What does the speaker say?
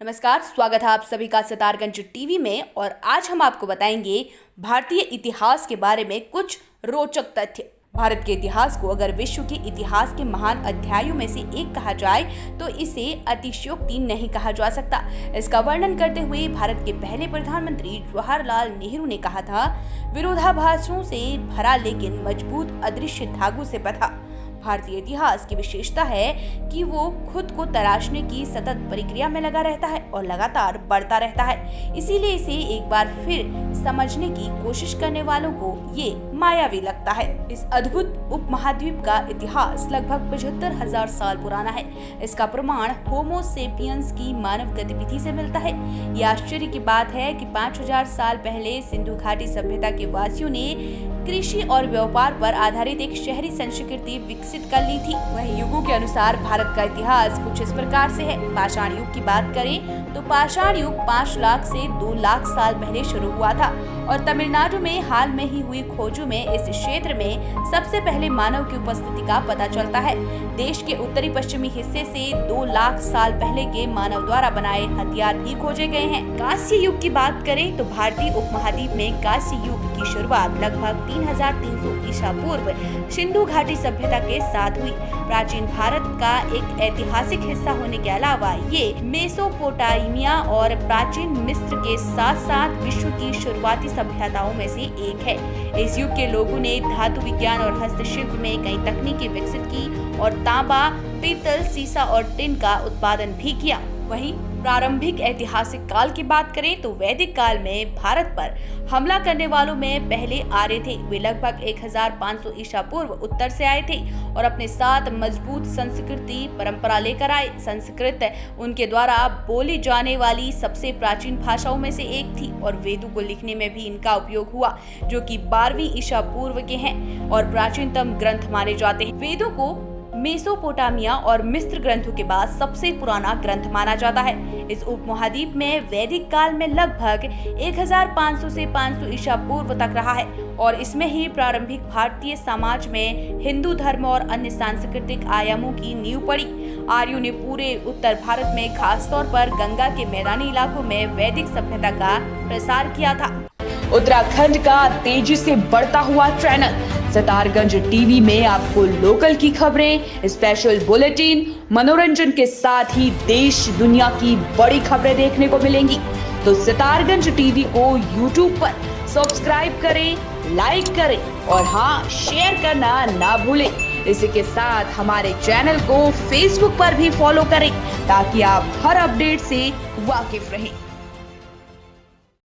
नमस्कार, स्वागत है आप सभी का सितारगंज टीवी में। और आज हम आपको बताएंगे भारतीय इतिहास के बारे में कुछ रोचक तथ्य। भारत के इतिहास को अगर विश्व के इतिहास के महान अध्यायों में से एक कहा जाए तो इसे अतिशयोक्ति नहीं कहा जा सकता। इसका वर्णन करते हुए भारत के पहले प्रधानमंत्री जवाहरलाल नेहरू ने कहा था, विरोधाभासों से भरा लेकिन मजबूत अदृश्य धागों से बंधा। भारतीय इतिहास की विशेषता है कि वो खुद को तराशने की सतत प्रक्रिया में लगा रहता है और लगातार बढ़ता रहता है। इसीलिए इसे एक बार फिर समझने की कोशिश करने वालों को ये मायावी लगता है। इस अद्भुत उपमहाद्वीप का इतिहास लगभग 75,000 साल पुराना है। इसका प्रमाण होमो सेपियंस की मानव गतिविधि से मिलता है। यह आश्चर्य की बात है कि 5,000 साल पहले सिंधु घाटी सभ्यता के वासियों ने कृषि और व्यापार पर आधारित एक शहरी संस्कृति विकसित कर ली थी। वहीं युगों के अनुसार भारत का इतिहास कुछ इस प्रकार से है। पाषाण युग की बात करें तो पाषाण युग 5 लाख से 2 लाख साल पहले शुरू हुआ था और तमिलनाडु में हाल में ही हुई खोजों में इस क्षेत्र में सबसे पहले मानव की उपस्थिति का पता चलता है। देश के उत्तरी पश्चिमी हिस्से से 2 लाख साल पहले के मानव द्वारा बनाए हथियार भी खोजे गए हैं। कांस्य युग की बात करें तो भारतीय उपमहाद्वीप में कांस्य युग की शुरुआत लगभग 3,300 ईसा पूर्व सिंधु घाटी सभ्यता के साथ हुई। प्राचीन भारत का एक ऐतिहासिक हिस्सा होने के अलावा ये मेसोपोटामिया और प्राचीन मिस्र के साथ साथ विश्व की शुरुआती सभ्यताओं में से एक है। इस युग के लोगों ने धातु विज्ञान और हस्तशिल्प में कई तकनीकें विकसित की और तांबा, पीतल, सीसा और टिन का उत्पादन भी किया। वहीं प्रारंभिक ऐतिहासिक काल की बात करें तो वैदिक काल में भारत पर हमला करने वालों में पहले आर्य थे। वे लगभग 1,500 ईसा पूर्व उत्तर से आए थे और अपने साथ मजबूत संस्कृति परंपरा लेकर आए। संस्कृत उनके द्वारा बोली जाने वाली सबसे प्राचीन भाषाओं में से एक थी और वेदों को लिखने में भी इनका उपयोग हुआ, जो कि 12वीं ईसा पूर्व के हैं और प्राचीनतम ग्रंथ माने जाते हैं। वेदों को मेसोपोटामिया और मिस्र ग्रंथों के बाद सबसे पुराना ग्रंथ माना जाता है। इस उपमहाद्वीप में वैदिक काल में लगभग 1,500 से 500 ईसा पूर्व तक रहा है और इसमें ही प्रारंभिक भारतीय समाज में हिंदू धर्म और अन्य सांस्कृतिक आयामों की नींव पड़ी। आर्यों ने पूरे उत्तर भारत में खासतौर पर गंगा के मैदानी इलाकों में वैदिक सभ्यता का प्रसार किया था। उत्तराखंड का तेजी से बढ़ता हुआ चैनल सितारगंज टीवी में आपको लोकल की खबरें, स्पेशल बुलेटिन, मनोरंजन के साथ ही देश दुनिया की बड़ी खबरें देखने को मिलेंगी। तो सितारगंज टीवी को यूट्यूब पर सब्सक्राइब करें, लाइक करें और हाँ, शेयर करना ना भूलें। इसी के साथ हमारे चैनल को फेसबुक पर भी फॉलो करें ताकि आप हर अपडेट से वाकिफ रहें।